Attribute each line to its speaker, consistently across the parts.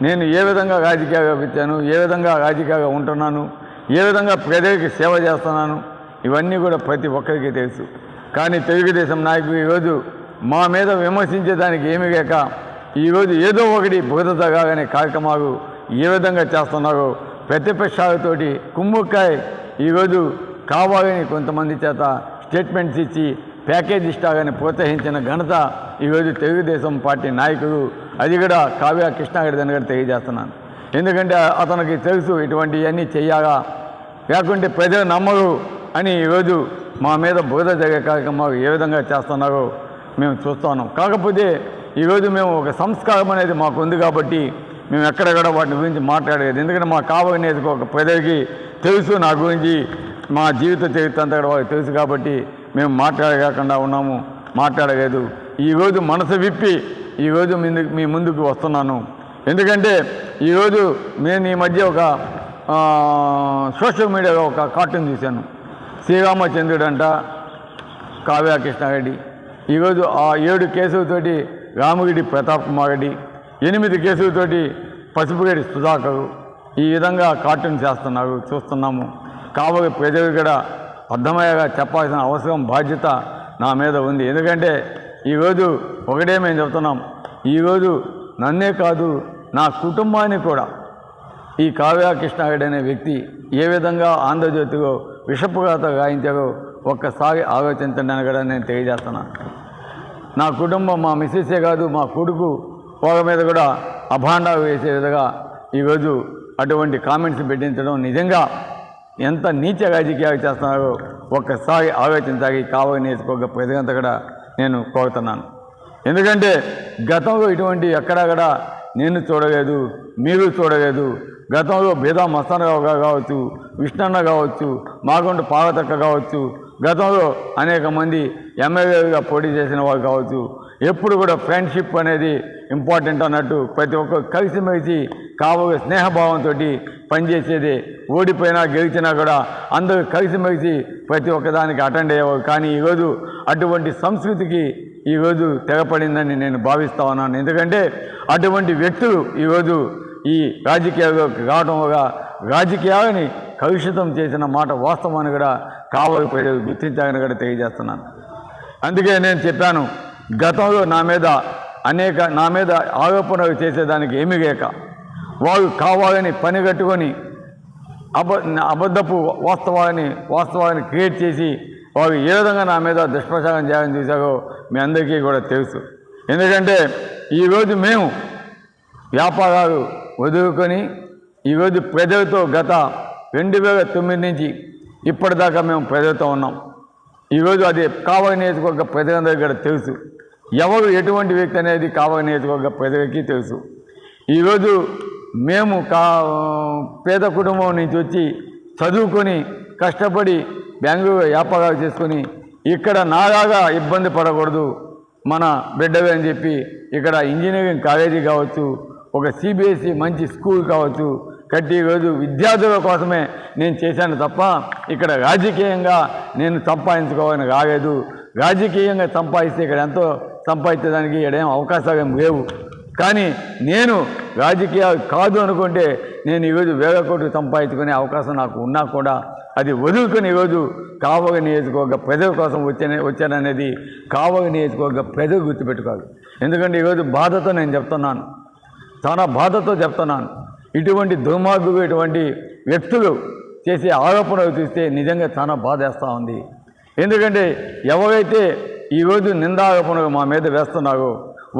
Speaker 1: నేను ఏ విధంగా రాజకీయంగా వచ్చాను, ఏ విధంగా రాజకీయంగా ఉంటున్నాను, ఏ విధంగా ప్రజలకి సేవ చేస్తున్నాను, ఇవన్నీ కూడా ప్రతి ఒక్కరికి తెలుసు. కానీ తెలుగుదేశం నాయకులు ఈరోజు మా మీద విమర్శించేదానికి ఏమీ లేక ఈరోజు ఏదో ఒకటి భద్రతగా అనే కార్యక్రమాలు ఏ విధంగా చేస్తున్నారో ప్రతిపక్షాలతోటి కుమ్ముక్కాయ ఈరోజు కావాలని కొంతమంది చేత స్టేట్మెంట్స్ ఇచ్చి ప్యాకేజ్ ఇష్టాలని ప్రోత్సహించిన ఘనత ఈరోజు తెలుగుదేశం పార్టీ నాయకులు, అది కూడా కావ్య కృష్ణారెడ్డి అని కూడా తెలియజేస్తున్నాను. ఎందుకంటే అతనికి తెలుసు ఇటువంటివన్నీ చెయ్యాలా, లేకుంటే ప్రజలు నమ్మరు అని ఈరోజు మా మీద బురద జరిగే కార్యక్రమాలు ఏ విధంగా చేస్తున్నారో మేము చూస్తున్నాం. కాకపోతే ఈరోజు మేము ఒక సంస్కారం అనేది మాకు ఉంది కాబట్టి మేము ఎక్కడెక్కడ వాటి గురించి మాట్లాడలేదు. ఎందుకంటే మా కావలి ఒక ప్రజలకి తెలుసు, నా గురించి మా జీవిత చరిత్ర అంతా కూడా వాళ్ళకి తెలుసు కాబట్టి మేము మాట్లాడకుండా ఉన్నాము, మాట్లాడలేదు. ఈరోజు మనసు విప్పి ఈరోజు మీ ముందుకు వస్తున్నాను. ఎందుకంటే ఈరోజు నేను ఈ మధ్య ఒక సోషల్ మీడియాలో ఒక కార్టూన్ చూశాను. శ్రీరామచంద్రుడు అంట కావ్య కృష్ణారెడ్డి. ఈరోజు ఆ 7 కేసులతోటి రామగిరి ప్రతాప్ కుమార్ రెడ్డి, 8 కేసులతోటి పసుపుగడి సుధాకరు ఈ విధంగా కార్టూన్ చేస్తున్నారు, చూస్తున్నాము. కావలి ప్రజలు కూడా అర్థమయ్యేగా చెప్పాల్సిన అవసరం, బాధ్యత నా మీద ఉంది. ఎందుకంటే ఈరోజు ఒకటే మేము చెప్తున్నాం, ఈరోజు నన్నే కాదు నా కుటుంబాన్ని కూడా ఈ కావ్య కృష్ణారెడ్డి అనే వ్యక్తి ఏ విధంగా ఆంధ్రజ్యోతిలో విషపుగాత గాయించారో ఒక్కసారి ఆలోచించండి అని కూడా నేను తెలియజేస్తున్నాను. నా కుటుంబం, మా మిస్సెసే కాదు, మా కొడుకు వాళ్ళ మీద కూడా అభాండాలు వేసే విధంగా ఈరోజు అటువంటి కామెంట్స్ పెట్టించడం నిజంగా ఎంత నీచ రాజకీయాలు చేస్తున్నారో ఒక్కసారి ఆలోచించాలి. కావలి నియోజకవర్గ ప్రజలంతా కూడా నేను కోరుతున్నాను. ఎందుకంటే గతంలో ఇటువంటి ఎక్కడా నేను చూడలేదు, మీరు చూడలేదు. గతంలో బీదా మస్తానరావు గారు కావచ్చు, విష్ణన్న కావచ్చు, మాగుంట పార్వతక్క కావచ్చు, గతంలో అనేక మంది ఎమ్మెల్యేలుగా పోటీ చేసిన వాళ్ళు కావచ్చు, ఎప్పుడు కూడా ఫ్రెండ్షిప్ అనేది ఇంపార్టెంట్ అన్నట్టు ప్రతి ఒక్కరు కలిసిమెలిసి కావలి స్నేహభావంతో పనిచేసేది. ఓడిపోయినా గెలిచినా కూడా అందరూ కలిసిమెలిసి ప్రతి ఒక్కదానికి అటెండ్ అయ్యేవారు. కానీ ఈరోజు అటువంటి సంస్కృతికి ఈరోజు తెగపడిందని నేను భావిస్తా ఉన్నాను. ఎందుకంటే అటువంటి వ్యక్తులు ఈరోజు ఈ రాజకీయాల్లోకి రావడం వల్ల రాజకీయాలని కలుషితం చేసిన మాట వాస్తవాన్ని కూడా కావలి ప్రజలు గుర్తించాలని కూడా తెలియజేస్తున్నాను. అందుకే నేను చెప్పాను, గతంలో నా మీద ఆరోపణలు చేసేదానికి ఏమీ లేక వాళ్ళు కావాలని పని కట్టుకొని అబద్ధపు వాస్తవాన్ని క్రియేట్ చేసి వాళ్ళు ఏ విధంగా నా మీద దుష్ప్రచారం చేయాలని చూశారో మీ అందరికీ కూడా తెలుసు. ఎందుకంటే ఈరోజు మేము వ్యాపారాలు వదులుకొని ఈరోజు ప్రజలతో గత 2009 నుంచి ఇప్పటిదాకా మేము ప్రజలతో ఉన్నాం. ఈరోజు అది కావలి నియోజకవర్గ ప్రజలందరికీ కూడా తెలుసు. ఎవరు ఎటువంటి వ్యక్తి అనేది కావలి నియోజకవర్గ ప్రజలకి తెలుసు. ఈరోజు మేము పేద కుటుంబం నుంచి వచ్చి చదువుకొని కష్టపడి బెంగళూరు వ్యాపారాలు చేసుకొని ఇక్కడ నాలాగా ఇబ్బంది పడకూడదు మన బిడ్డవే అని చెప్పి ఇక్కడ ఇంజనీరింగ్ కాలేజీ కావచ్చు, ఒక సిబిఎస్ఈ మంచి స్కూల్ కావచ్చు కట్టి ఈరోజు విద్యార్థుల కోసమే నేను చేశాను తప్ప ఇక్కడ రాజకీయంగా నేను సంపాదించుకోవాలని రాలేదు. రాజకీయంగా సంపాదిస్తే ఇక్కడ ఎంతో సంపాదించడానికి ఇక్కడేం అవకాశాలు ఏం లేవు. కానీ నేను రాజకీయాలు కాదు అనుకుంటే నేను ఈరోజు 1000 కోట్లు సంపాదించుకునే అవకాశం నాకు ఉన్నా కూడా అది వదులుకొని ఈరోజు కావలి నియోజకవర్గ ప్రజల కోసం వచ్చాననేది కావలి నియోజకవర్గ ప్రజలు గుర్తుపెట్టుకోవాలి. ఎందుకంటే ఈరోజు బాధతో నేను చెప్తున్నాను, చాలా బాధతో చెప్తున్నాను. ఇటువంటి దుర్మార్గులు, ఇటువంటి వ్యక్తులు చేసే ఆరోపణలు చూస్తే నిజంగా చాలా బాధేస్తూ ఉంది. ఎందుకంటే ఎవరైతే ఈరోజు నిందారోపణలు మా మీద వేస్తున్నారో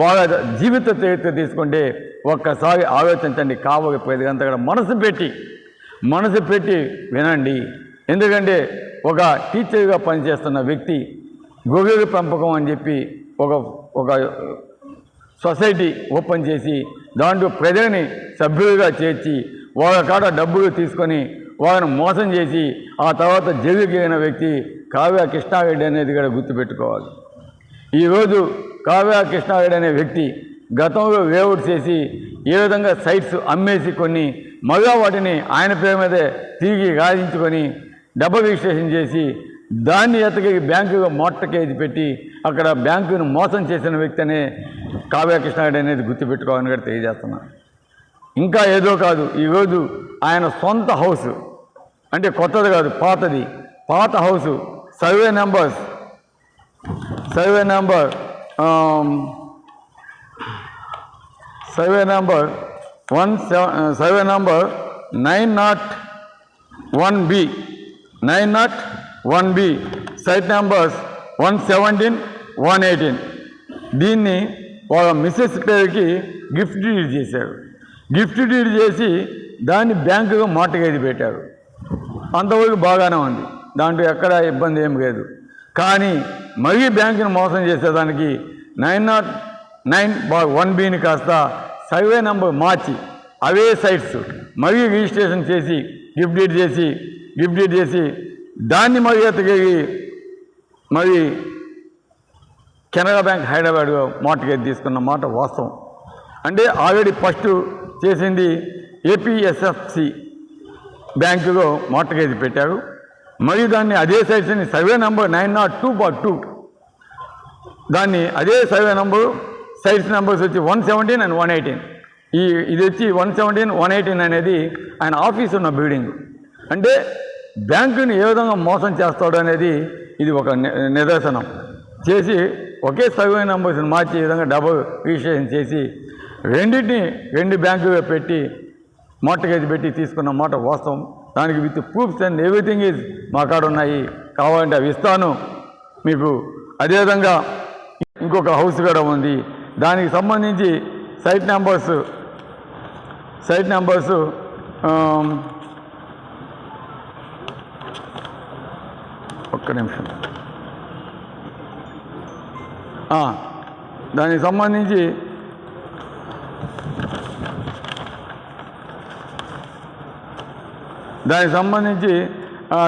Speaker 1: వాళ్ళ జీవిత చరిత్ర తీసుకుంటే ఒక్కసారి ఆలోచించండి. కావలి ప్రజలంతా కూడా మనసు పెట్టి వినండి. ఎందుకంటే ఒక టీచర్గా పనిచేస్తున్న వ్యక్తి గొర్రెల పెంపకం అని చెప్పి ఒక సొసైటీ ఓపెన్ చేసి దాంట్లో ప్రజల్ని సభ్యులుగా చేర్చి వాళ్ళ కాడ డబ్బులు తీసుకొని వాళ్ళని మోసం చేసి ఆ తర్వాత జైలుకి వెళ్ళిన వ్యక్తి కావ్య కృష్ణారెడ్డి అనేది కూడా గుర్తుపెట్టుకోవాలి. ఈరోజు కావ్య కృష్ణారెడ్డి అనే వ్యక్తి గతంలో వేవుడు చేసి ఏ విధంగా సైట్స్ అమ్మేసి కొన్ని మళ్ళా వాటిని ఆయన పేరు మీదే తిరిగి రాయించుకొని డబుల్ రిజిస్ట్రేషన్ చేసి దాన్ని ఎతకి బ్యాంకుగా మోర్టగేజ్ పెట్టి అక్కడ బ్యాంకును మోసం చేసిన వ్యక్తి అనే కావ్య కృష్ణారెడ్డి అనేది గుర్తుపెట్టుకోవాలని కూడా తెలియజేస్తున్నాను. ఇంకా ఏదో కాదు, ఈరోజు ఆయన సొంత హౌస్, అంటే కొత్తది కాదు, పాత house, survey number 901B, site numbers 117, 118. దీన్ని వాళ్ళ మిస్సెస్ పేరుకి గిఫ్ట్ డీడ్ చేశారు. గిఫ్ట్ డీడ్ చేసి దాన్ని బ్యాంకుగా మార్టగేజ్ పెట్టారు. అంతవరకు బాగానే ఉంది, దాంట్లో ఎక్కడ ఇబ్బంది ఏం లేదు. కానీ మరీ బ్యాంకుని మోసం చేసేదానికి 909/1Bని కాస్త సర్వే నెంబర్ మార్చి అవే సైట్స్ మరీ రిజిస్ట్రేషన్ చేసి గిఫ్ట్ డీడ్ చేసి దాన్ని మరీ ఎత్తగేగి మరి కెనరా బ్యాంక్ హైదరాబాద్ మార్టగేజ్ తీసుకున్న మాట వాస్తవం. అంటే ఆల్రెడీ ఫస్ట్ చేసింది ఏపీఎస్ఎఫ్సి బ్యాంకులో మార్టగేజ్ పెట్టారు. మరియు దాన్ని అదే సైట్స్ని సర్వే నెంబర్ 902/2 దాన్ని అదే సర్వే నెంబరు సైట్స్ నెంబర్స్ వచ్చి 117 and 118. ఇది వచ్చి 117, 118 అనేది ఆయన ఆఫీస్ ఉన్న బిల్డింగ్. అంటే బ్యాంకుని ఏ విధంగా మోసం చేస్తాడు అనేది ఇది ఒక నిదర్శనం. చేసి ఒకే సర్వే నెంబర్స్ని మార్చి ఈ విధంగా డబుల్ రిజిస్ట్రేషన్ చేసి రెండు బ్యాంకుగా పెట్టి మార్టగేజ్ పెట్టి తీసుకున్న మాట వాస్తవం. దానికి with proofs and everything is మా కాడ ఉన్నాయి, కావాలంటే అవి ఇస్తాను మీకు. అదేవిధంగా ఇంకొక హౌస్ కూడా ఉంది, దానికి సంబంధించి సైట్ నెంబర్స్ ఒక్క నిమిషం, దానికి సంబంధించి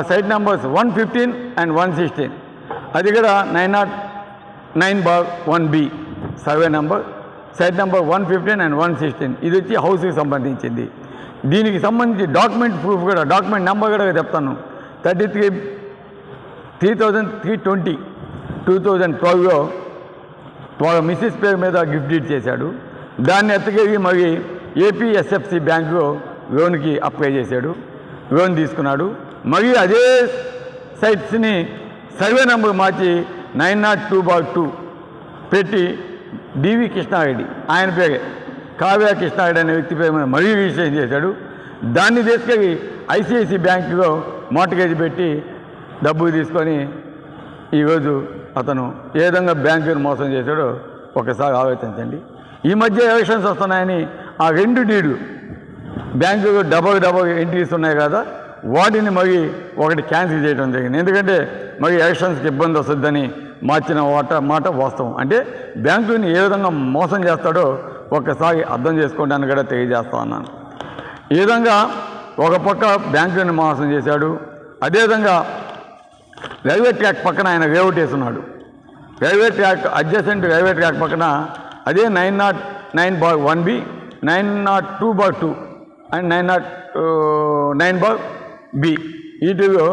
Speaker 1: సైట్ నెంబర్స్ 115 and 116. అది కూడా 909/1B survey number, site number 115 and 116. ఇది వచ్చి హౌస్కి సంబంధించింది. దీనికి సంబంధించి డాక్యుమెంట్ ప్రూఫ్ కూడా, డాక్యుమెంట్ నెంబర్ కూడా చెప్తాను. 33/320 2012లో వాళ్ళ మిస్సెస్ పేరు మీద గిఫ్ట్ డీడ్ చేశాడు. దాన్ని ఎత్తగేగి మరి ఏపీఎస్ఎఫ్సి బ్యాంకు లోన్కి అప్లై చేశాడు, లోన్ తీసుకున్నాడు. మరియు అదే సైట్స్ని సర్వే నెంబర్ మార్చి 902/2 పెట్టి డివి కృష్ణారెడ్డి, ఆయన పేరే కావ్య కృష్ణారెడ్డి అనే వ్యక్తి పేరు మీద మరీ రిజిస్ట్రేషన్ చేశాడు. దాన్ని తీసుకెళ్ళి ఐసిఐసి బ్యాంకులో మార్టగేజ్ పెట్టి డబ్బు తీసుకొని ఈరోజు అతను ఏ విధంగా బ్యాంకుని మోసం చేశాడో ఒకసారి ఆలోచించండి. ఈ మధ్య ఎలక్షన్స్ వస్తున్నాయని ఆ 2 డీడు బ్యాంకు డబల్ ఎంట్రీస్ ఉన్నాయి కదా, వాటిని మరి ఒకటి క్యాన్సిల్ చేయడం జరిగింది. ఎందుకంటే మరి ఎలక్షన్స్కి ఇబ్బంది వస్తుందని మార్చిన మాట వాస్తవం. అంటే బ్యాంకుని ఏ విధంగా మోసం చేస్తాడో ఒక్కసారి అర్థం చేసుకోవడానికి కూడా తెలియజేస్తా ఉన్నాను. ఈ విధంగా ఒక పక్క బ్యాంకుని మోసం చేశాడు. అదేవిధంగా రైల్వే ట్రాక్ పక్కన ఆయన లేఅవుట్ వేస్తున్నాడు. Railway track adjacent railway track పక్కన అదే 909/1B, 902/2 అండ్ 909/B వీటిలో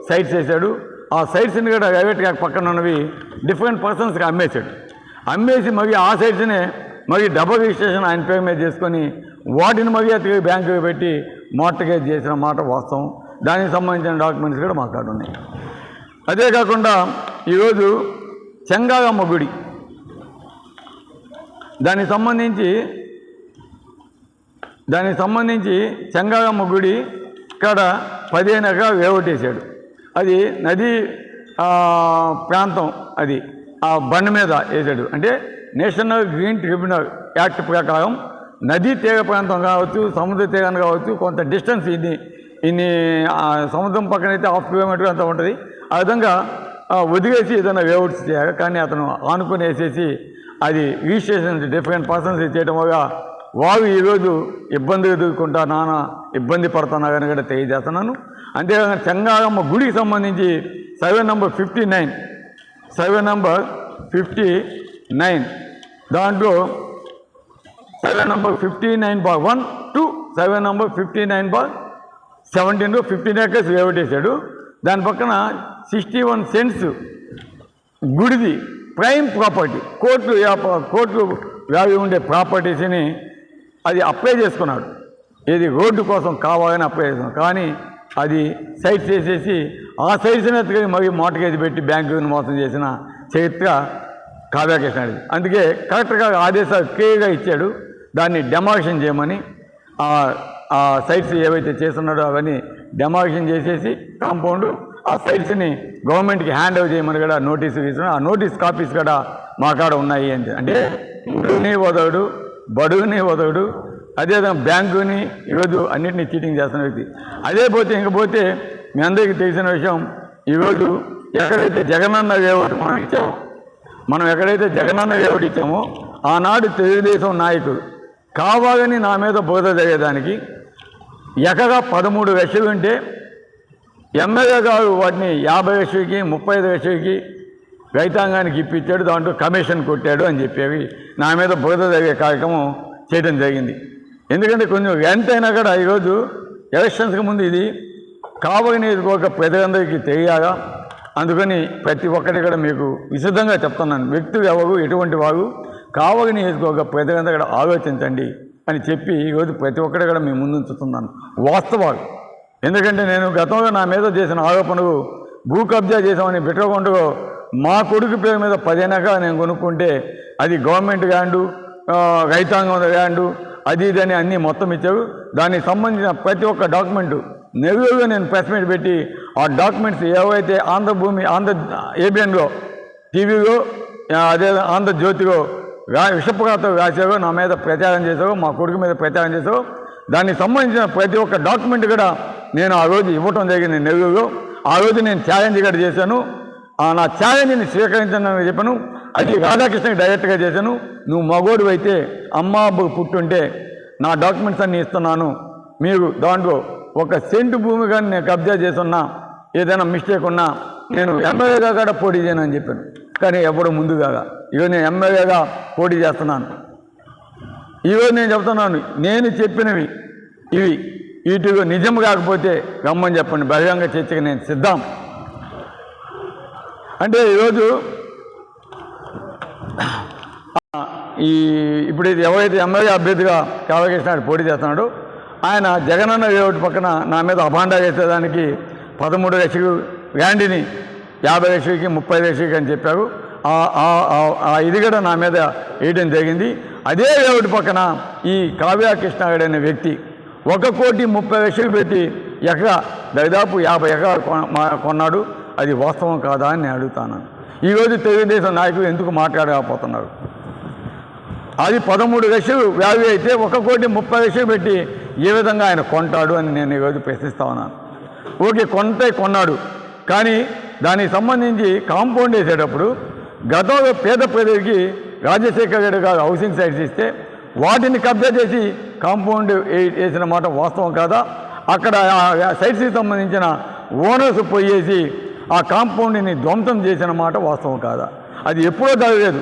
Speaker 1: సైట్స్ వేశాడు. ఆ సైట్స్ని కూడా రైల్వే ట్రాక్ పక్కన ఉన్నవి డిఫరెంట్ పర్సన్స్కి అమ్మేసి మరి ఆ సైట్స్ని మరి డబుల్ రిజిస్ట్రేషన్ ఆయన పేరు మీద చేసుకొని వాటిని మరి అతికి బ్యాంకుకి పెట్టి మార్టగేజ్ చేసిన మాట వాస్తవం. దానికి సంబంధించిన డాక్యుమెంట్స్ కూడా మా కాడ ఉన్నాయి. అదే కాకుండా ఈరోజు చెంగాగమ్మ గుడి, దానికి సంబంధించి చెంగాగమ్మ గుడి ఇక్కడ 15 ఎకరాలు వేవటేశాడు. అది నదీ ప్రాంతం, అది ఆ బండ మీద వేసాడు. అంటే నేషనల్ గ్రీన్ ట్రిబ్యునల్ యాక్ట్ ప్రకారం నదీ తీర ప్రాంతం కావచ్చు, సముద్ర తీరాన్ని కావచ్చు, కొంత డిస్టెన్స్ ఇన్ని సముద్రం పక్కనైతే 1/2 కిలోమీటర్ అంతా ఉంటుంది. ఆ విధంగా వదిలేసి ఏదైనా వేవుట్స్ చేయాలి. కానీ అతను ఆనుకొని వేసేసి అది రిజిస్ట్రేషన్ డిఫరెంట్ పర్సన్స్ చేయడం వల్ల వారు ఈరోజు ఇబ్బంది ఎదుర్కొంటా నానా ఇబ్బంది పడుతున్నారని కూడా తెలియజేస్తున్నాను. అంతేకాకుండా చెంగాగమ్మ గుడికి సంబంధించి సర్వే నెంబర్ 59 దాంట్లో survey number 59/1 to survey number 59/17 15 acres వేవటేశాడు. దాని పక్కన 61 cents గుడిది ప్రైమ్ ప్రాపర్టీ, కోర్టు వాల్యూ ఉండే ప్రాపర్టీస్ని అది అప్లై చేసుకున్నాడు. ఇది రోడ్డు కోసం కావాలని అప్లై చేసాం. కానీ అది సైట్స్ వేసేసి ఆ సైట్స్ని ఎత్తుకొని మళ్ళీ మార్టగేజ్ పెట్టి బ్యాంకుని మోసం చేసిన చరిత్ర కావ్య కృష్ణారెడ్డి. అందుకే కలెక్టర్గా ఆదేశాలు క్లియర్గా ఇచ్చాడు, దాన్ని డెమాలిషన్ చేయమని. ఆ సైట్స్ ఏవైతే చేస్తున్నాడో అవన్నీ డెమాలిషన్ చేసేసి కాంపౌండ్ ఆ సైట్స్ని గవర్నమెంట్కి హ్యాండ్ ఓవర్ చేయమని కూడా నోటీసు ఇస్తున్నాడు. ఆ నోటీస్ కాపీస్ కూడా మా కాడ ఉన్నాయి అంటే ఊరిని వదలడు, బడుగుని వదలడు, అదేవిధంగా బ్యాంకుని ఈరోజు అన్నింటినీ చీటింగ్ చేస్తున్న వ్యక్తి. అదే పోతే ఇంకపోతే మీ అందరికీ తెలిసిన విషయం, ఈరోజు ఎక్కడైతే జగనన్న లేఅవుట్ మనం ఎక్కడైతే జగనన్న లేఅవుట్ ఇచ్చామో ఆనాడు తెలుగుదేశం నాయకుడు కావాలని నా మీద బోధ జరిగేదానికి ఎకగా 13 లక్షలు ఉంటే ఎమ్మెల్యే గారు వాటిని 50 లక్షలకి 35 లక్షలకి రైతాంగానికి ఇప్పించాడు, దాంట్లో కమిషన్ కొట్టాడు అని చెప్పేవి నా మీద బోధ జరిగే కార్యక్రమం చేయడం జరిగింది. ఎందుకంటే కొంచెం ఎంతైనా కూడా ఈరోజు ఎలక్షన్స్కి ముందు ఇది కావలి నియోజకవర్గ ప్రజలందరికీ తెలియాగా, అందుకని ప్రతి ఒక్కటి కూడా మీకు విశదంగా చెప్తున్నాను. వ్యక్తులు ఎవరు ఎటువంటి వారు కావలి నియోజకవర్గ ప్రజలందరూ కూడా ఆలోచించండి అని చెప్పి ఈరోజు ప్రతి ఒక్కటి కూడా మీ ముందు ఉంచుతున్నాను వాస్తవాలు. ఎందుకంటే నేను గతంలో నా మీద చేసిన ఆరోపణలు భూ కబ్జా చేసామని బిట్రకొండలో మా కొడుకు పేరు మీద 10 ఎకరాలు నేను కొనుక్కుంటే అది గవర్నమెంట్ ల్యాండు, రైతాంగం ల్యాండు, అది ఇదని అన్నీ మొత్తం ఇచ్చారు. దానికి సంబంధించిన ప్రతి ఒక్క డాక్యుమెంటు నెల్లూరులో నేను ప్రెస్ మీట్ పెట్టి ఆ డాక్యుమెంట్స్ ఏవైతే ఆంధ్రభూమి ఏబిఎన్లో టీవీలో అదే ఆంధ్రజ్యోతిలో విషపకాతో రాశారో, నా మీద ప్రచారం చేశారో, మా కొడుకు మీద ప్రచారం చేశారో, దానికి సంబంధించిన ప్రతి ఒక్క డాక్యుమెంట్ కూడా నేను ఆ రోజు ఇవ్వటం జరిగింది నెల్లూరులో. ఆ రోజు నేను ఛాలెంజ్ కూడా చేశాను. నా ఛాలెంజ్ని స్వీకరించానని చెప్పాను. అది రాధాకృష్ణకి డైరెక్ట్గా చేశాను. నువ్వు మగోడు అయితే అమ్మ అబ్బు పుట్టుంటే నా డాక్యుమెంట్స్ అన్నీ ఇస్తున్నాను, మీరు దాంట్లో 1 సెంటు భూమి కానీ నేను కబ్జా చేస్తున్నా, ఏదైనా మిస్టేక్ ఉన్నా నేను ఎమ్మెల్యేగా కూడా పోటీ చేయను అని చెప్పాను. కానీ ఎప్పుడు ముందుగా ఈరోజు నేను ఎమ్మెల్యేగా పోటీ చేస్తున్నాను. ఈరోజు నేను చెప్తున్నాను, నేను చెప్పినవి ఇవి వీటిలో నిజం కాకపోతే గమ్మని చెప్పండి, బహిరంగ చర్చకి నేను సిద్ధం. అంటే ఈరోజు ఇప్పుడు ఎవరైతే ఎమ్మెల్యే అభ్యర్థిగా కావ్య కృష్ణారెడ్డి పోటీ చేస్తున్నాడో ఆయన జగనన్న లేఅవుట్ పక్కన నా మీద అభాండా చేసేదానికి 13 లక్షలు ల్యాండ్ని 50 లక్షలకి 30 లక్షలకి అని చెప్పారు. ఇది కూడా నా మీద వేయడం జరిగింది. అదే లేఅవుట్ పక్కన ఈ కావ్య కృష్ణారెడ్డి అనే వ్యక్తి 1,30,00,000 పెట్టి దాదాపు 50 ఎకరాలు కొన్నాడు. అది వాస్తవం కాదా అని నేను అడుగుతాను. ఈరోజు తెలుగుదేశం నాయకులు ఎందుకు మాట్లాడకపోతున్నారు? అది 13 లక్షలు వాల్యూ అయితే 1,30,00,000 పెట్టి ఏ విధంగా ఆయన కొంటాడు అని నేను ఈరోజు ప్రశ్నిస్తా ఉన్నాను. ఓకే, కొన్నాడు, కానీ దానికి సంబంధించి కాంపౌండ్ వేసేటప్పుడు గతంలో పేద ప్రజలకి రాజశేఖర రెడ్డి గారు హౌసింగ్ సైట్స్ ఇస్తే వాటిని కబ్జా చేసి కాంపౌండ్ వేసిన మాట వాస్తవం కాదా? అక్కడ సైట్స్కి సంబంధించిన ఓనర్స్ పోయేసి ఆ కాంపౌండ్ని ధ్వంసం చేసిన మాట వాస్తవం కాదా? అది ఎప్పుడో జరగలేదు.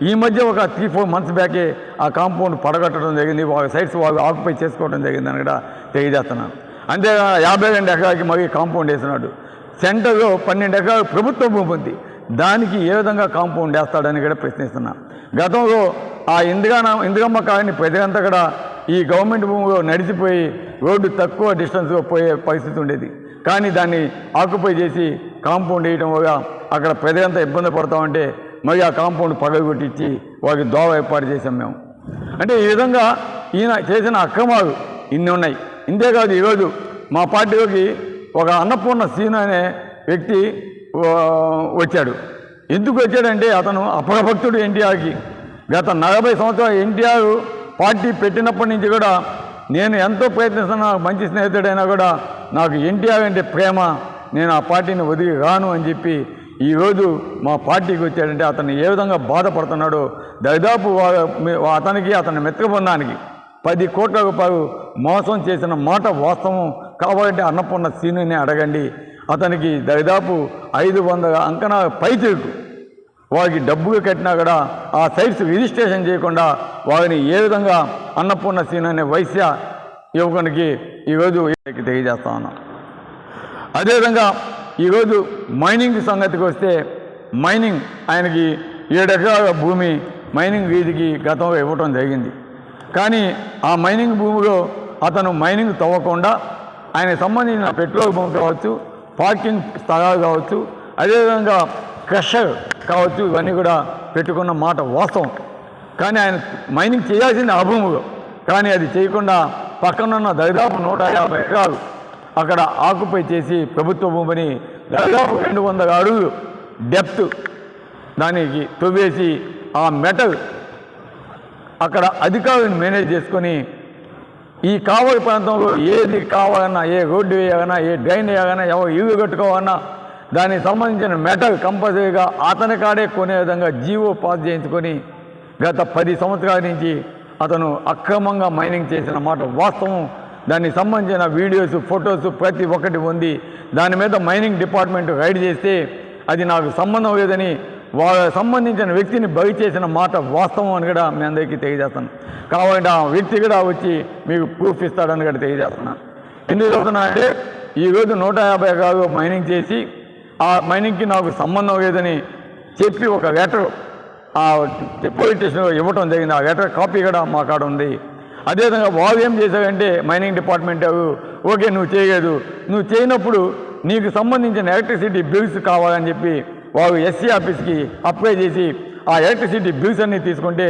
Speaker 1: ఈ మధ్య ఒక 3-4 మంత్స్ బ్యాకే ఆ కాంపౌండ్ పడగట్టడం జరిగింది, వాళ్ళ సైట్స్ వాళ్ళు ఆక్యుపై చేసుకోవడం జరిగిందని కూడా తెలియజేస్తున్నాను. అంతేగా 52 ఎకరాలకి మళ్ళీ కాంపౌండ్ వేసినాడు. సెంటర్లో 12 ఎకరాలు ప్రభుత్వ భూమి ఉంది, దానికి ఏ విధంగా కాంపౌండ్ వేస్తాడని కూడా ప్రశ్నిస్తున్నా. గతంలో ఆ ఇందిరమ్మ కాలనీ ప్రజలంతా కూడా ఈ గవర్నమెంట్ భూమిలో నడిచిపోయి రోడ్డు తక్కువ డిస్టెన్స్లో పోయే పరిస్థితి ఉండేది. కానీ దాన్ని ఆక్యుపై చేసి కాంపౌండ్ వేయడం వల్ల అక్కడ ప్రజలంతా ఇబ్బంది పడతామంటే మరి ఆ కాంపౌండ్ పగలగొట్టించి వారికి దోవ ఏర్పాటు చేసాం మేము. అంటే ఈ విధంగా ఈయన చేసిన అక్రమాలు ఇన్ని ఉన్నాయి. ఇంతేకాదు ఈరోజు మా పార్టీలోకి ఒక అన్నపూర్ణ సీను అనే వ్యక్తి వచ్చాడు. ఎందుకు వచ్చాడంటే అతను అపరభక్తుడు ఎన్టీఆర్కి. గత 40 సంవత్సరాలు ఎన్టీఆర్ పార్టీ పెట్టినప్పటి నుంచి కూడా నేను ఎంతో ప్రయత్నిస్తున్నా, మంచి స్నేహితుడైనా కూడా నాకు ఎన్టీఆర్ అంటే ప్రేమ, నేను ఆ పార్టీని వదిలి రాను అని చెప్పి ఈరోజు మా పార్టీకి వచ్చాడంటే అతను ఏ విధంగా బాధపడుతున్నాడో. దాదాపు అతనికి అతని మిత్ర బృందానికి 10 కోట్ల రూపాయలు మోసం చేసిన మాట వాస్తవం. కావాలంటే అన్నపూర్ణ సీనుని అడగండి. అతనికి దాదాపు 500 అంకణాల పైచీలకు వారికి డబ్బులు కట్టినా కూడా ఆ సైట్స్ రిజిస్ట్రేషన్ చేయకుండా వారిని ఏ విధంగా అన్నపూర్ణ సీను అనే వైశ్య యువకునికి ఈరోజు తెలియజేస్తా ఉన్నాం. అదేవిధంగా ఈరోజు మైనింగ్ సంగతికి వస్తే మైనింగ్ ఆయనకి 7 ఎకరాల భూమి మైనింగ్ వీధికి గతంలో ఇవ్వటం జరిగింది. కానీ ఆ మైనింగ్ భూమిలో అతను మైనింగ్ తవ్వకుండా ఆయనకు సంబంధించిన పెట్రోల్ బంక్ కావచ్చు, పార్కింగ్ స్థలాలు కావచ్చు, అదేవిధంగా క్రషర్ కావచ్చు, ఇవన్నీ కూడా పెట్టుకున్న మాట వాస్తవం. కానీ ఆయన మైనింగ్ చేయాల్సింది ఆ భూమిలో, కానీ అది చేయకుండా పక్కనున్న దాదాపు 150 ఎకరాలు అక్కడ ఆక్యుపై చేసి ప్రభుత్వ భూమిని దాదాపు 200 అడుగులు డెప్త్ దానికి తవ్వేసి ఆ మెటల్ అక్కడ అధికారులను మేనేజ్ చేసుకొని ఈ కావలి ప్రాంతంలో ఏది కావాలన్నా, ఏ రోడ్డు వేయాలన్నా, ఏ డ్రైన్ వేయాలన్నా, ఎవరు ఇల్లు కట్టుకోవాలన్నా దానికి సంబంధించిన మెటల్ కంపల్సరీగా అతని కాడే కొనే విధంగా జీవో పాస్ చేయించుకొని గత 10 సంవత్సరాల నుంచి అతను అక్రమంగా మైనింగ్ చేసిన మాట వాస్తవం. దానికి సంబంధించిన వీడియోస్, ఫొటోస్ ప్రతి ఒక్కటి ఉంది. దాని మీద మైనింగ్ డిపార్ట్మెంట్ రైడ్ చేస్తే అది నాకు సంబంధం లేదని వాళ్ళ సంబంధించిన వ్యక్తిని బలి చేసిన మాట వాస్తవం అని కూడా మీ అందరికీ తెలియజేస్తాను. కాబట్టి ఆ వ్యక్తి కూడా వచ్చి మీకు ప్రూఫ్ ఇస్తాడని కూడా తెలియజేస్తున్నాను. ఎందుకు చెప్తున్నా అంటే ఈరోజు 150 ఎకరాలు మైనింగ్ చేసి ఆ మైనింగ్కి నాకు సంబంధం లేదని చెప్పి ఒక లెటర్ ఆ పోలీస్ స్టేషన్లో ఇవ్వటం జరిగింది. ఆ లెటర్ కాపీ కూడా మా కాడ ఉంది. అదేవిధంగా వాళ్ళు ఏం చేశారంటే మైనింగ్ డిపార్ట్మెంట్ ఓకే నువ్వు చేయలేదు, నువ్వు చేయనప్పుడు నీకు సంబంధించిన ఎలక్ట్రిసిటీ బిల్స్ కావాలని చెప్పి వాళ్ళు ఎస్సీ ఆఫీస్కి అప్లై చేసి ఆ ఎలక్ట్రిసిటీ బిల్స్ అన్నీ తీసుకుంటే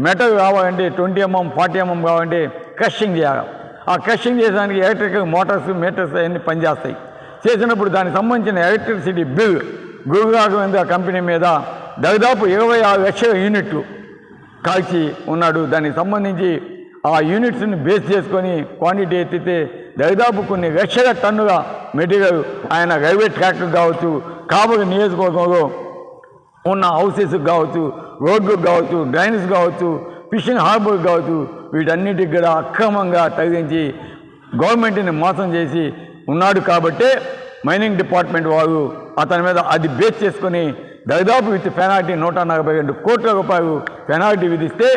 Speaker 1: మెటల్ కావాలంటే 20 mm 40 mm కావాలంటే క్రషింగ్ చేయాలి. ఆ క్రషింగ్ చేసేదానికి ఎలక్ట్రికల్ మోటార్స్ మీటర్స్ అవన్నీ పనిచేస్తాయి. చేసినప్పుడు దానికి సంబంధించిన ఎలక్ట్రిసిటీ బిల్ గురుగాఘవేంద్ర కంపెనీ మీద దాదాపు 26 లక్షల యూనిట్లు కాల్చి ఉన్నాడు. దానికి సంబంధించి ఆ యూనిట్స్ని బేస్ చేసుకొని క్వాంటిటీ ఎత్తితే దాదాపు కొన్ని లక్షల టన్నుల మెటీరియల్ ఆయన రైల్వే ట్రాక్లకు కావచ్చు, కావలి నియోజకవర్గంలో ఉన్న హౌసెస్కి కావచ్చు, రోడ్లకు కావచ్చు, డ్రైన్స్ కావచ్చు, ఫిషింగ్ హార్బర్కి కావచ్చు, వీటన్నిటికి కూడా అక్రమంగా తగ్గించి గవర్నమెంట్ని మోసం చేసి ఉన్నాడు. కాబట్టే మైనింగ్ డిపార్ట్మెంట్ వాళ్ళు అతని మీద అది బేస్ చేసుకొని దాదాపు విత్ పెనాల్టీ 142 కోట్ల రూపాయలు పెనాల్టీ విధిస్తే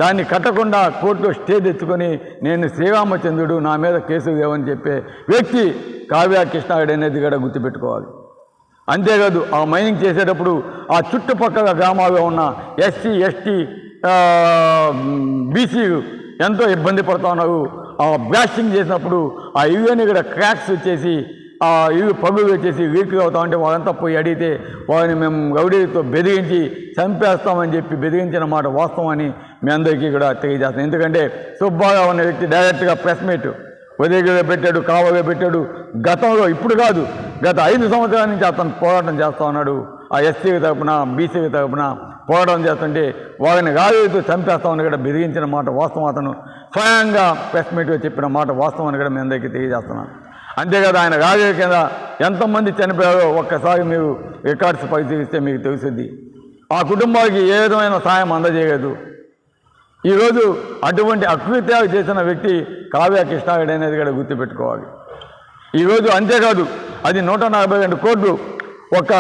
Speaker 1: దాన్ని కట్టకుండా కోర్టులో స్టే తెచ్చుకొని నేను శ్రీరామచంద్రుడు నా మీద కేసు లేవని చెప్పే వ్యక్తి కావ్య కృష్ణారెడ్డి అనేది కూడా గుర్తుపెట్టుకోవాలి. అంతేకాదు ఆ మైనింగ్ చేసేటప్పుడు ఆ చుట్టుపక్కల గ్రామాల్లో ఉన్న ఎస్సీ ఎస్టీ బీసీలు ఎంతో ఇబ్బంది పడుతూ ఉన్నారు. ఆ బ్లాస్టింగ్ చేసినప్పుడు ఆ ఇవన్నీ కూడా క్రాక్స్ వచ్చేసి ఆ ఇవి పగులు వచ్చేసి వీక్ అవుతా ఉంటే వాళ్ళంతా పోయి అడిగితే వాళ్ళని మేము గౌడీతో బెదిరించి చంపేస్తామని చెప్పి బెదిరించిన మాట వాస్తవం అని మీ అందరికీ కూడా తెలియజేస్తాను. ఎందుకంటే సుబ్బారావు అనే వ్యక్తి డైరెక్ట్గా ప్రెస్ మీట్ ఉదయగిరిలో పెట్టాడు, కావలిలో పెట్టాడు. గతంలో ఇప్పుడు కాదు, గత 5 సంవత్సరాల నుంచి అతను పోరాటం చేస్తూ ఉన్నాడు. ఆ ఎస్సీకి తరపున బీసీకి తరపున పోరాటం చేస్తుంటే వాళ్ళని గాలితో చంపేస్తామని కూడా బెదిరించిన మాట వాస్తవం. అతను స్వయంగా ప్రెస్ మీట్లో చెప్పిన మాట వాస్తవం అని కూడా మీ అందరికీ తెలియజేస్తున్నాను. అంతేకాదు ఆయన రాజకీయ కింద ఎంతమంది చనిపోయారో ఒక్కసారి మీరు రికార్డ్స్ పరిశీలిస్తే మీకు తెలుస్తుంది. ఆ కుటుంబానికి ఏ విధమైన సాయం అందజేయలేదు. ఈరోజు అటువంటి అకృత్యాలు చేసిన వ్యక్తి కావ్య కృష్ణారెడ్డి అనేది కూడా గుర్తుపెట్టుకోవాలి. ఈరోజు అంతేకాదు అది 142 కోట్లు ఒక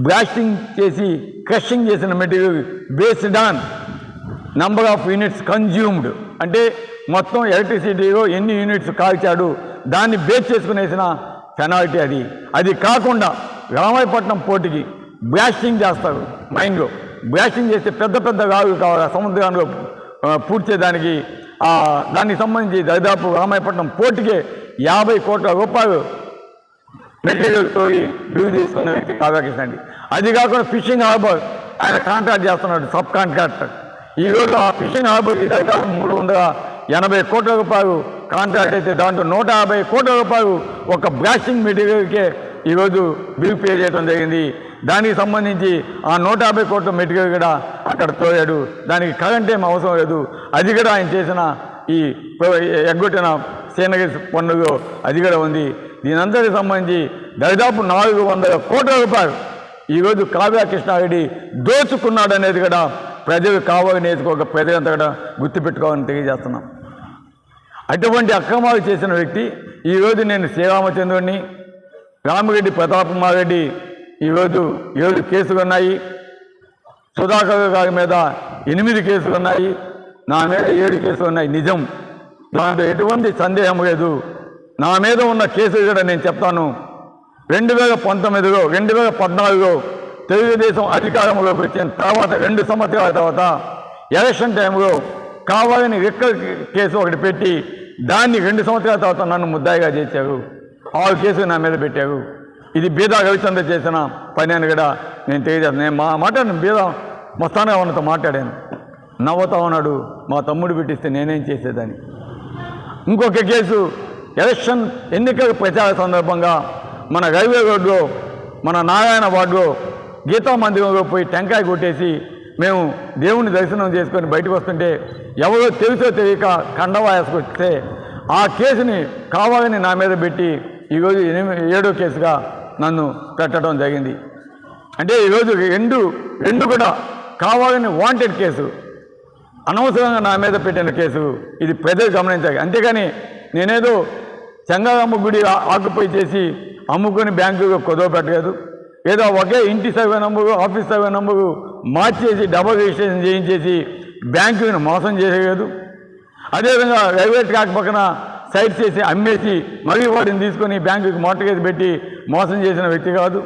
Speaker 1: బ్లాస్టింగ్ చేసి క్రషింగ్ చేసిన material based on number of units consumed, అంటే మొత్తం ఎలక్ట్రిసిటీలో ఎన్ని యూనిట్స్ కాల్చాడు దాన్ని బేస్ చేసుకుని వేసిన పెనాల్టీ అది. అది కాకుండా రామాయపట్నం పోర్టుకి బ్లాస్టింగ్ చేస్తారు. మైన్లో బ్లాస్టింగ్ చేస్తే పెద్ద పెద్ద గాలు కావాలి సముద్రంలో పూడ్చేదానికి. దానికి సంబంధించి దాదాపు రామాయపట్నం పోర్టుకే 50 కోట్ల రూపాయలు మెటీరియల్తో బిల్ తీసుకున్న వ్యక్తి కావ్యకృష్ణ అండి. అది కాకుండా ఫిషింగ్ హార్బర్ ఆయన కాంట్రాక్ట్ చేస్తున్నాడు, సబ్ కాంట్రాక్టర్. ఈరోజు ఆ ఫిషింగ్ హార్బర్కి దాదాపు 380 కోట్ల రూపాయలు కాంట్రాక్ట్ అయితే దాంట్లో 150 కోట్ల రూపాయలు ఒక బ్లాస్టింగ్ మెటీరియల్కే ఈరోజు బిల్ పే చేయడం జరిగింది. దానికి సంబంధించి ఆ 150 కోట్ల మెటీరియల్ కూడా అక్కడ తోయాడు. దానికి కరెంట్ ఏం అవసరం లేదు. అది కూడా ఆయన చేసిన ఈ ఎగ్గొట్టిన సీనగిరి పన్నులో అది కూడా ఉంది. దీనంతటికి సంబంధించి దాదాపు 400 కోట్ల రూపాయలు ఈరోజు కావ్య కృష్ణారెడ్డి దోచుకున్నాడు అనేది కూడా ప్రజలు కావాలి నేర్చుకోక ప్రజలంతా కూడా గుర్తుపెట్టుకోవాలని తెలియజేస్తున్నాం. అటువంటి అక్రమాలు చేసిన వ్యక్తి ఈరోజు నేను శ్రీరామచంద్రుడిని, రామిరెడ్డి ప్రతాప్ కుమార్ రెడ్డి ఈరోజు 7 కేసులు ఉన్నాయి. సుధాకర్ గారి మీద 8 కేసులు ఉన్నాయి. నా మీద 7 కేసులు ఉన్నాయి. నిజం, దాంట్లో ఎటువంటి సందేహం లేదు. నా మీద ఉన్న కేసులు కూడా నేను చెప్తాను. 2019లో 2014లో తెలుగుదేశం అధికారంలోకి వచ్చిన తర్వాత 2 సంవత్సరాల తర్వాత ఎలక్షన్ టైంలో కావాలని రెక్కల కేసు ఒకటి పెట్టి దాన్ని 2 సంవత్సరాల తర్వాత నన్ను ముద్దాయిగా చేశారు. 6 కేసులు నా మీద పెట్టారు. ఇది బీదా రవిచంద్ర చేసిన పని అని కూడా నేను తెలియజేస్తాను. నేను మాట్లాడిన బీదా మస్తానా ఉన్నతో మాట్లాడాను. నవ్వుతా ఉన్నాడు, మా తమ్ముడు పెట్టిస్తే నేనేం చేసేదని. ఇంకొక కేసు ఎలక్షన్ ఎన్నికల ప్రచార సందర్భంగా మన రైల్వే రోడ్లో మన నారాయణ వార్డులో గీతా మందిరంలో పోయి టెంకాయ కొట్టేసి మేము దేవుని దర్శనం చేసుకొని బయటకు వస్తుంటే ఎవరో తెలుసో తెలియక కండవాయసుకొస్తే ఆ కేసుని కావాలని నా మీద పెట్టి ఈరోజు 7వ కేసుగా నన్ను పెట్టడం జరిగింది. అంటే ఈరోజు రెండు కూడా కావాలని వాంటెడ్ కేసు, అనవసరంగా నా మీద పెట్టిన కేసు. ఇది ప్రజలు గమనించాలి. అంతేగాని నేనేదో చెంగారమ్మ గుడి ఆక్యుపై చేసి అమ్ముకొని బ్యాంకులో కుదవ పెట్టలేదు. ఏదో ఒకే ఇంటి survey number, office survey number మార్చేసి డబుల్ రిజిస్ట్రేషన్ చేయించేసి బ్యాంకుని మోసం చేసేయలేదు. అదేవిధంగా రైల్వే ట్రాక్ పక్కన సైట్ చేసి అమ్మేసి మరీ వాటిని తీసుకొని బ్యాంకుకి మోటగేసి పెట్టి మోసం చేసిన వ్యక్తి కాదు.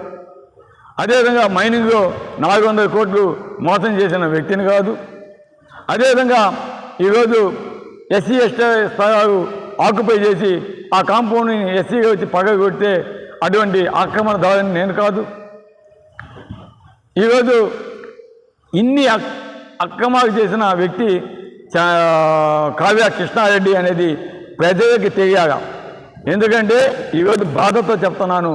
Speaker 1: అదేవిధంగా మైనింగ్లో 400 కోట్లు మోసం చేసిన వ్యక్తిని కాదు. అదేవిధంగా ఈరోజు ఎస్సీ ఎస్టీ స్థలాలు ఆక్యుపై చేసి ఆ కాంపౌండ్ని ఎస్సీగా వచ్చి పగలగొడితే అటువంటి ఆక్రమణదారుని నేను కాదు. ఈరోజు ఇన్ని అక్రమాలు చేసిన వ్యక్తి కావ్య కృష్ణారెడ్డి అనేది ప్రజలకి తెలియాలి. ఎందుకంటే ఈరోజు బాధతో చెప్తున్నాను,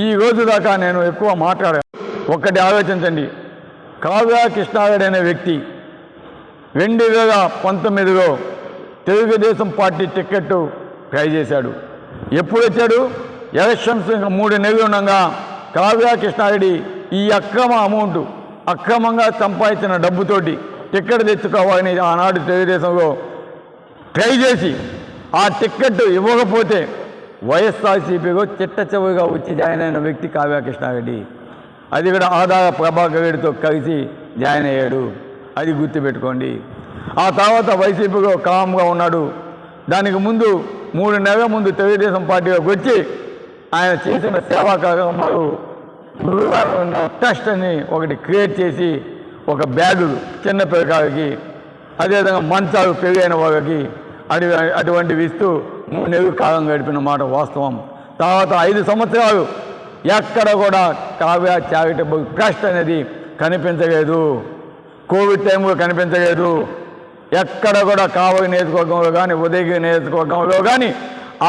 Speaker 1: ఈ రోజు దాకా నేను ఎక్కువ మాట్లాడాను. ఒక్కటి ఆలోచించండి, కావ్య కృష్ణారెడ్డి అనే వ్యక్తి 2019లో తెలుగుదేశం పార్టీ టికెట్ ట్రై చేశాడు. ఎప్పుడు వచ్చాడు? ఎలక్షన్స్ ఇంకా 3 నెలలు ఉండగా కావ్య కృష్ణారెడ్డి ఈ అక్రమంగా సంపాదించిన డబ్బుతోటి టికెట్ తెచ్చుకోవాలని ఆనాడు తెలుగుదేశంలో ట్రై చేసి ఆ టికెట్ ఇవ్వకపోతే వైఎస్ఆర్సీపీలో చిట్ట చివరిగా వచ్చి జాయిన్ అయిన వ్యక్తి కావ్య కృష్ణారెడ్డి. అది కూడా ఆదాయ ప్రభాకర్ రెడ్డితో కలిసి జాయిన్ అయ్యాడు. అది గుర్తుపెట్టుకోండి. ఆ తర్వాత వైసీపీలో కామ్గా ఉన్నాడు. దానికి ముందు 3 నెలల ముందు తెలుగుదేశం పార్టీలోకి వచ్చి ఆయన చేసిన సేవా కార్యక్రమాలు ట్రస్ట్ అని ఒకటి క్రియేట్ చేసి ఒక బ్యాగు చిన్న పిల్లకాయలకి, అదేవిధంగా మంచాలు పెరిగైన వాళ్ళకి అటువంటివి ఇస్తూ 3 నెలలు కాలం గడిపిన మాట వాస్తవం. తర్వాత 5 సంవత్సరాలు ఎక్కడ కూడా కావ్య చారిటబుల్ ట్రస్ట్ అనేది కనిపించలేదు. కోవిడ్ టైంలో కనిపించలేదు. ఎక్కడ కూడా కావలి నియోజకవర్గంలో కానీ ఉదయగిరి నియోజకవర్గంలో కానీ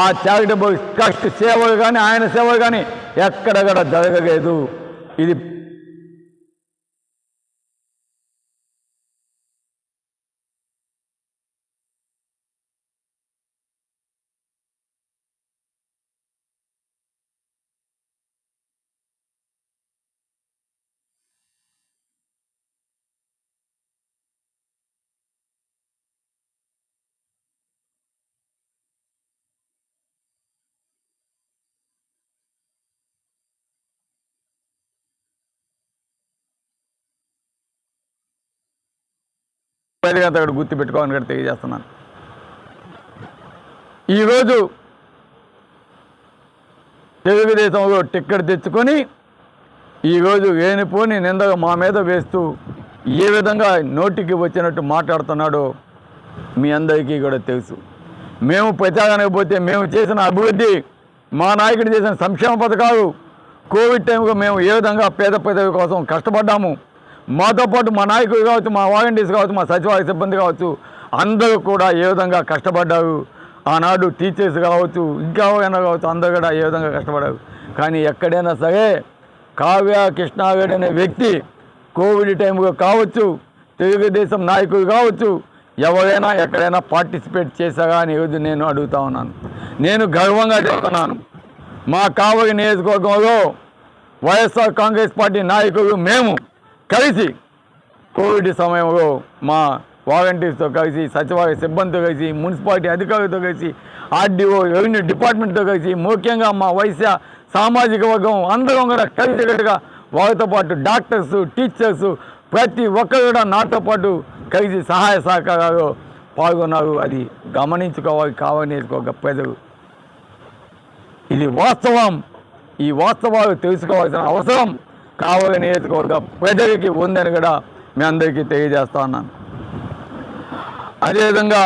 Speaker 1: ఆ చారిటబుల్ ట్రస్ట్ సేవలు కానీ ఆయన సేవలు కానీ ఎక్కడ కూడా జరగలేదు. ఇది అంతా కూడా గుర్తుపెట్టుకోవాలని కూడా తెలియజేస్తున్నాను. ఈరోజు తెలుగుదేశంలో టిక్కెట్ తెచ్చుకొని ఈరోజు లేనిపోని నిందగా మా మీద వేస్తూ ఏ విధంగా నోటికి వచ్చినట్టు మాట్లాడుతున్నాడో మీ అందరికీ కూడా తెలుసు. మేము ప్రచారానికి పోతే మేము చేసిన అభివృద్ధి, మా నాయకుడు చేసిన సంక్షేమ పథకాలు, కోవిడ్ టైంలో మేము ఏ విధంగా పేద ప్రజల కోసం కష్టపడ్డాము, మాతో పాటు మా నాయకులు కావచ్చు, మా వాలంటీర్స్ కావచ్చు, మా సచివాలయ సిబ్బంది కావచ్చు, అందరూ కూడా ఏ విధంగా కష్టపడ్డారు. ఆనాడు టీచర్స్ కావచ్చు, ఇంకా ఎవరైనా కావచ్చు, అందరూ కూడా ఏ విధంగా కష్టపడ్డారు. కానీ ఎక్కడైనా సరే కావ్య కృష్ణారెడ్డి అనే వ్యక్తి కోవిడ్ టైంలో కావచ్చు, తెలుగుదేశం నాయకులు కావచ్చు, ఎవరైనా ఎక్కడైనా పార్టిసిపేట్ చేశారా అని ఈరోజు నేను అడుగుతా ఉన్నాను. నేను గర్వంగా చెప్తున్నాను, మా కావలి నియోజకవర్గంలో వైఎస్ఆర్ కాంగ్రెస్ పార్టీ నాయకులు మేము కలిసి కోవిడ్ సమయంలో మా వాలంటీర్స్తో కలిసి, సచివాలయ సిబ్బందితో కలిసి, మున్సిపాలిటీ అధికారులతో కలిసి, ఆర్డీఓ రెవెన్యూ డిపార్ట్మెంట్తో కలిసి, ముఖ్యంగా మా వైశ్య సామాజిక వర్గం అందరం కూడా కలిసికట్టుగా వారితో పాటు డాక్టర్స్, టీచర్స్ ప్రతి ఒక్కరు కూడా నాతో పాటు కలిసి సహాయ సహకారాలు పాల్గొన్నారు. అది గమనించుకోవాలి కావాలని ఒక ప్రజలు. ఇది వాస్తవం. ఈ వాస్తవాలు తెలుసుకోవాల్సిన అవసరం కావలి నియోజకవర్గ ప్రజలకి ఉందని కూడా మీ అందరికీ తెలియజేస్తా ఉన్నాను. అదేవిధంగా